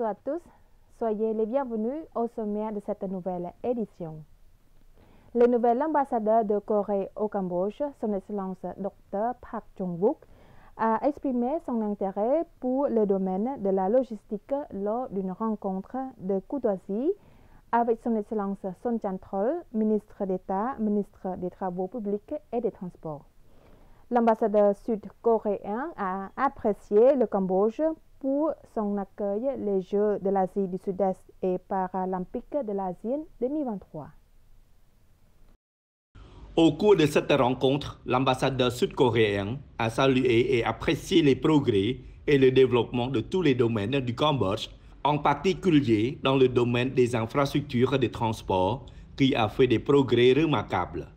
à tous, soyez les bienvenus au sommaire de cette nouvelle édition. Le nouvel ambassadeur de Corée au Cambodge, son Excellence Dr Park Chung-wook, a exprimé son intérêt pour le domaine de la logistique lors d'une rencontre de courtoisie avec son Excellence Son Chan-trol, ministre d'État, ministre des Travaux publics et des Transports. L'ambassadeur sud-coréen a apprécié le Cambodge pour son accueil les Jeux de l'Asie du Sud-Est et paralympiques de l'Asie 2023. Au cours de cette rencontre, l'ambassadeur sud-coréen a salué et apprécié les progrès et le développement de tous les domaines du Cambodge, en particulier dans le domaine des infrastructures de transport, qui a fait des progrès remarquables.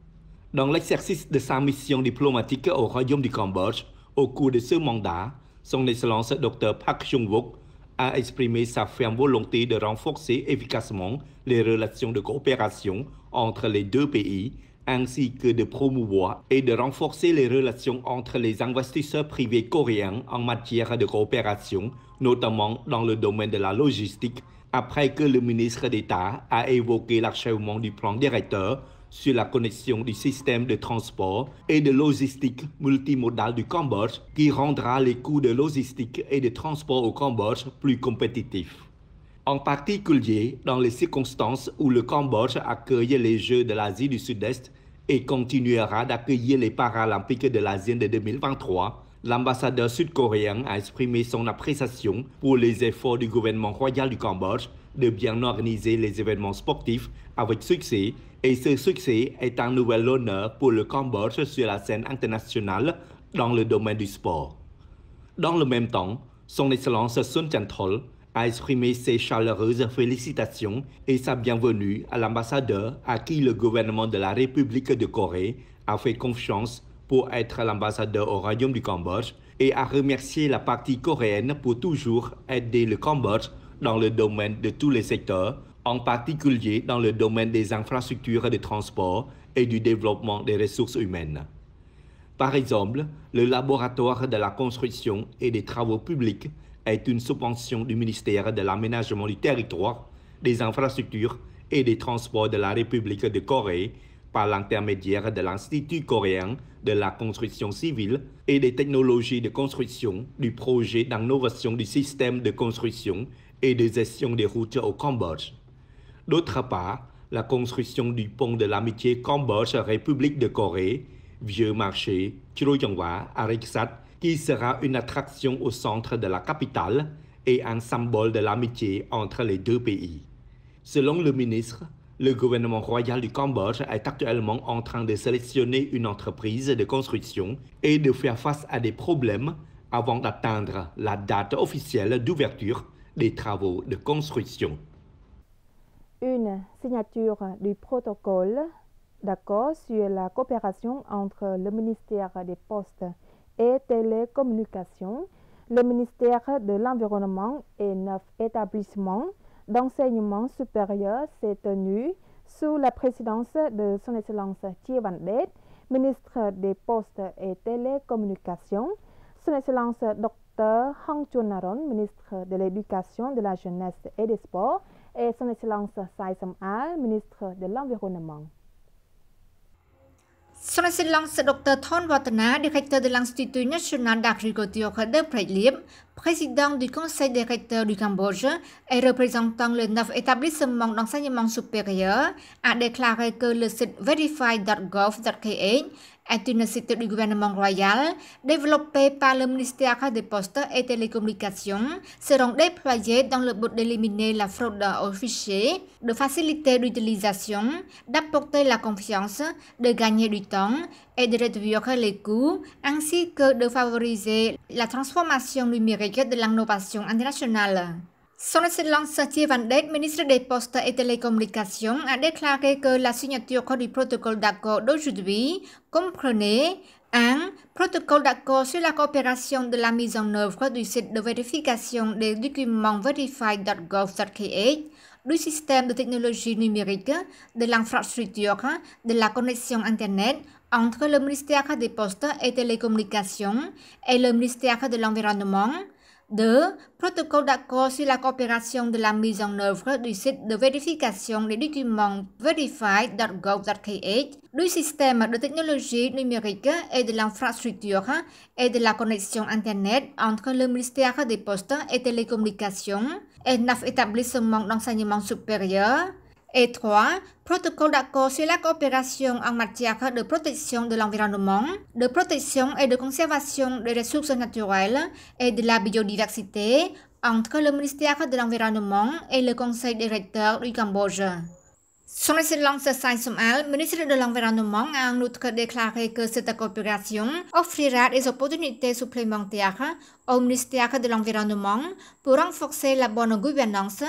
Dans l'exercice de sa mission diplomatique au Royaume du Cambodge, au cours de ce mandat, son Excellence Dr Park Chung-wook a exprimé sa ferme volonté de renforcer efficacement les relations de coopération entre les deux pays, ainsi que de promouvoir et de renforcer les relations entre les investisseurs privés coréens en matière de coopération, notamment dans le domaine de la logistique, après que le ministre d'État a évoqué l'achèvement du plan directeur sur la connexion du système de transport et de logistique multimodal du Cambodge qui rendra les coûts de logistique et de transport au Cambodge plus compétitifs. En particulier, dans les circonstances où le Cambodge accueille les Jeux de l'Asie du Sud-Est et continuera d'accueillir les Paralympiques de l'Asie de 2023, l'ambassadeur sud-coréen a exprimé son appréciation pour les efforts du gouvernement royal du Cambodge de bien organiser les événements sportifs avec succès, et ce succès est un nouvel honneur pour le Cambodge sur la scène internationale dans le domaine du sport. Dans le même temps, son Excellence Son Chan-trol a exprimé ses chaleureuses félicitations et sa bienvenue à l'ambassadeur à qui le gouvernement de la République de Corée a fait confiance pour être l'ambassadeur au Royaume du Cambodge et a remercié la partie coréenne pour toujours aider le Cambodge dans le domaine de tous les secteurs, en particulier dans le domaine des infrastructures de transport et du développement des ressources humaines. Par exemple, le laboratoire de la construction et des travaux publics est une subvention du ministère de l'Aménagement du territoire, des infrastructures et des transports de la République de Corée par l'intermédiaire de l'Institut coréen de la construction civile et des technologies de construction du projet d'innovation du système de construction et de gestion des routes au Cambodge. D'autre part, la construction du pont de l'amitié Cambodge-République de Corée, Vieux Marché, Chroyongwa à Rixat, qui sera une attraction au centre de la capitale et un symbole de l'amitié entre les deux pays. Selon le ministre, le gouvernement royal du Cambodge est actuellement en train de sélectionner une entreprise de construction et de faire face à des problèmes avant d'atteindre la date officielle d'ouverture des travaux de construction. Une signature du protocole d'accord sur la coopération entre le ministère des Postes et Télécommunications, le ministère de l'Environnement et 9 établissements d'enseignement supérieur s'est tenu sous la présidence de son Excellence Chie Van-det, ministre des Postes et Télécommunications, son Excellence Dr Hong Chun-naron, ministre de l'Éducation, de la Jeunesse et des Sports, et son Excellence Sai Sam-al, ministre de l'Environnement. Son Excellence Dr Thon Watana, directeur de l'Institut national d'agriculture de Prélib, président du conseil des recteurs du Cambodge et représentant les 9 établissements d'enseignement supérieur, a déclaré que le site verify.gov.kh est une site du gouvernement royal développé par le ministère des Postes et Télécommunications, seront déployés dans le but d'éliminer la fraude aux fichiers, de faciliter l'utilisation, d'apporter la confiance, de gagner du temps et de réduire les coûts, ainsi que de favoriser la transformation numérique de l'innovation internationale. Son Excellence Chie Van-det, ministre des Postes et Télécommunications, a déclaré que la signature du protocole d'accord d'aujourd'hui comprenait un protocole d'accord sur la coopération de la mise en œuvre du site de vérification des documents verify.gov.kh, du système de technologie numérique, de l'infrastructure, de la connexion Internet entre le ministère des Postes et Télécommunications et le ministère de l'Environnement, 2. Protocole d'accord sur la coopération de la mise en œuvre du site de vérification des documents verify.gov.kh, du système de technologie numérique et de l'infrastructure et de la connexion Internet entre le ministère des Postes et Télécommunications et 9 établissements d'enseignement supérieur. Et 3. Protocole d'accord sur la coopération en matière de protection de l'environnement, de protection et de conservation des ressources naturelles et de la biodiversité entre le ministère de l'Environnement et le Conseil des recteurs du Cambodge. Son Excellence Sai Somal, ministre de l'Environnement, a en outre déclaré que cette coopération offrira des opportunités supplémentaires au ministère de l'Environnement pour renforcer la bonne gouvernance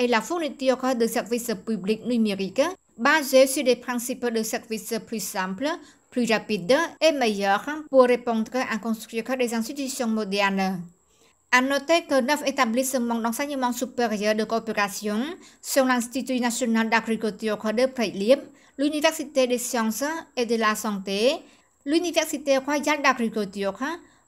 et la fourniture de services publics numériques basés sur des principes de services plus simples, plus rapides et meilleurs pour répondre à construire des institutions modernes. À noter que 9 établissements d'enseignement supérieur de coopération sont l'Institut national d'agriculture de Prehlip, l'Université des sciences et de la santé, l'Université royale d'agriculture,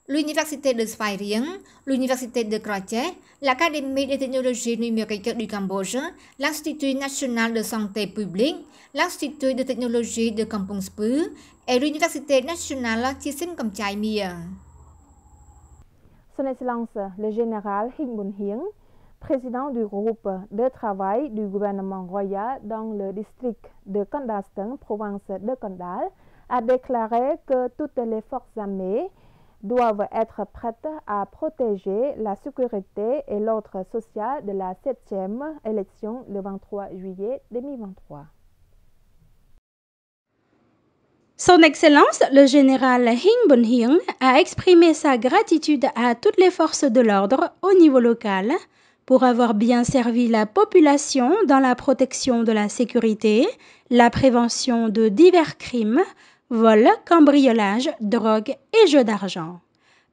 l'Université de Svay Rieng, l'Université de Krache, l'Académie des technologies numériques du Cambodge, l'Institut national de santé publique, l'Institut de technologie de Kampong Speu et l'Université nationale Chisim Kamchai Mia. Son Excellence le général Hinh Bun Hieng, président du groupe de travail du gouvernement royal dans le district de Kandastung, province de Kandal, a déclaré que toutes les forces armées doivent être prêtes à protéger la sécurité et l'ordre social de la 7e élection le 23 juillet 2023. Son Excellence, le général Hinh Bun Hieng, a exprimé sa gratitude à toutes les forces de l'ordre au niveau local pour avoir bien servi la population dans la protection de la sécurité, la prévention de divers crimes, vols, cambriolages, drogue et jeux d'argent.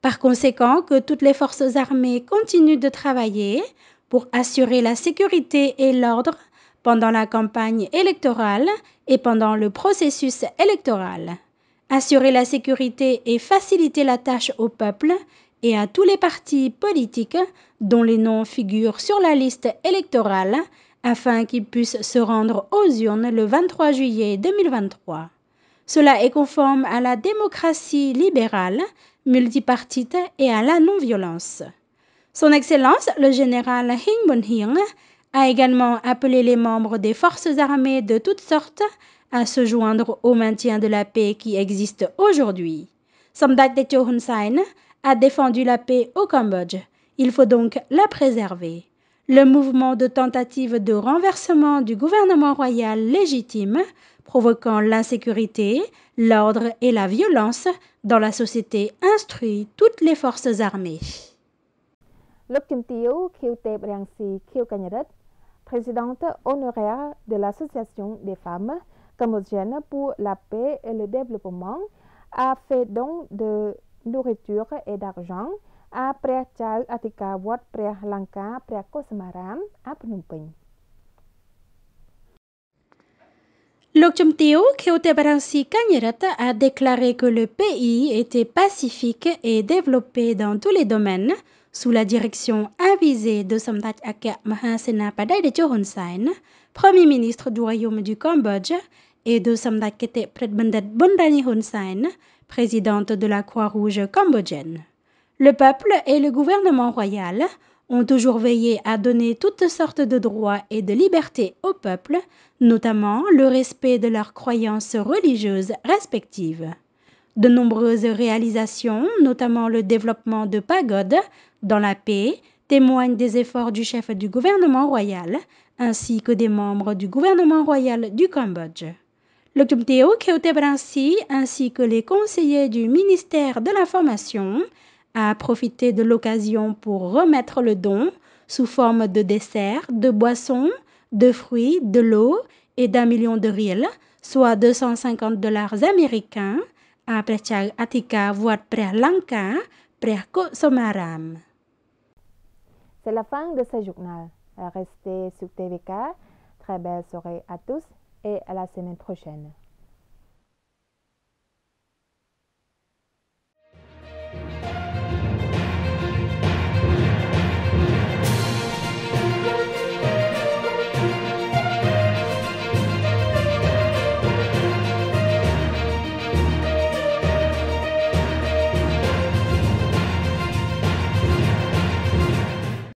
Par conséquent, que toutes les forces armées continuent de travailler pour assurer la sécurité et l'ordre pendant la campagne électorale et pendant le processus électoral. Assurer la sécurité et faciliter la tâche au peuple et à tous les partis politiques dont les noms figurent sur la liste électorale afin qu'ils puissent se rendre aux urnes le 23 juillet 2023. Cela est conforme à la démocratie libérale, multipartite et à la non-violence. Son Excellence, le général Hinh Bun Hieng, a également appelé les membres des forces armées de toutes sortes à se joindre au maintien de la paix qui existe aujourd'hui. Samdech Techo Hun Sen a défendu la paix au Cambodge. Il faut donc la préserver. Le mouvement de tentative de renversement du gouvernement royal légitime, provoquant l'insécurité, l'ordre et la violence dans la société, instruit toutes les forces armées. Présidente honoraire de l'Association des femmes cambodgiennes pour la paix et le développement, a fait don de nourriture et d'argent à Preh Chal Atika Wat Preh Lanka Preh Kosamaram à Phnom Penh. Lokchum Teo Kheotebaransi Kanyeret a déclaré que le pays était pacifique et développé dans tous les domaines sous la direction avisée de Samdech Akya Mahasena Padai Techo Hun Sen, Premier ministre du Royaume du Cambodge, et de Samdech Kete Predbendet Bonrani Hun Sen, présidente de la Croix-Rouge cambodgienne. Le peuple et le gouvernement royal ont toujours veillé à donner toutes sortes de droits et de libertés au peuple, notamment le respect de leurs croyances religieuses respectives. De nombreuses réalisations, notamment le développement de pagodes dans la paix, témoignent des efforts du chef du gouvernement royal ainsi que des membres du gouvernement royal du Cambodge. Le Tumteo Kheotebransi ainsi que les conseillers du ministère de l'Information a profité de l'occasion pour remettre le don sous forme de desserts, de boissons, de fruits, de l'eau et d'1 million de riels, soit $250 américains, à Preh Chal Atika Wat Preh Lanka, Preh Kosamaram. C'est la fin de ce journal. Restez sur TVK. Très belle soirée à tous et à la semaine prochaine.